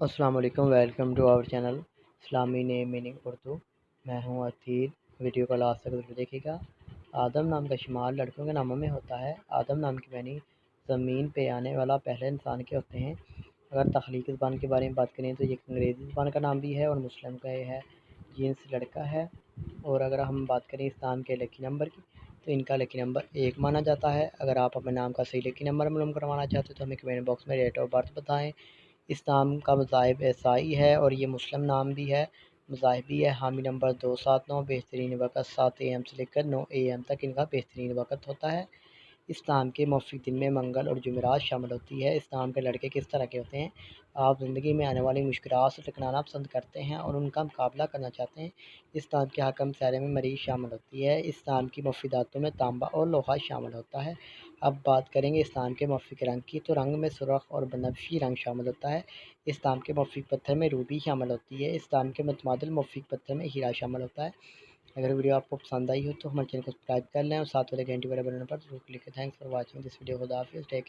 अस्सलाम वालेकुम, welcome to our channel इस्लामी नेम मीनिंग उर्दू। मैं हूँ अतीर। वीडियो को लास्ट तक जरूर देखिएगा। आदम नाम का शुमार लड़कों के नामों में होता है। आदम नाम की मानी ज़मीन पे आने वाला पहले इंसान के होते हैं। अगर तख्लीकी ज़बान के बारे में बात करें तो ये अंग्रेज़ी ज़बान का नाम भी है और मुस्लिम का ये है। जीन्स लड़का है। और अगर हम बात करें इस नाम के लकी नंबर की, तो इनका लकी नंबर 1 माना जाता है। अगर आप अपने नाम का सही लकी नंबर मालूम करवाना चाहते हो तो हमें कमेंट बॉक्स में डेट ऑफ बर्थ बताएँ। इस नाम का मज़ाहिब ईसाई है और ये मुस्लिम नाम भी है, मज़ाहिब भी है। हामी नंबर 279, बेहतरीन वक़्त 7 AM से लेकर 9 AM तक इनका बेहतरीन वक़्त होता है। इस नाम के मौफ़िक दिन में मंगल और जुमेरात शामिल होती है। इस नाम के लड़के किस तरह के होते हैं? आप ज़िंदगी में आने वाली मुश्किलात से टकराना पसंद करते हैं और उनका मुकाबला करना चाहते हैं। इस नाम के हाकम सारे में मरीज़ शामिल होती है। इस नाम की मुफ़ीदातों में तांबा और लोहा शामिल होता है। अब बात करेंगे इस नाम के मौफ़िक रंग की, तो रंग में सुर्ख़ और बनफशी रंग शामिल होता है। इस नाम के मौफ़िक पत्थर में रूबी शामिल होती है। इस नाम के मुतमादिल मौफ़िक पत्थर में हीरा शामिल होता है। अगर वीडियो आपको पसंद आई हो तो हमारे चैनल को सब्सक्राइब कर लें और साथ वाले घंटी वाले बटन पर ज़रूर क्लिक करें। Thanks for watching this video. खुदा हाफ़िज़, टेक केयर।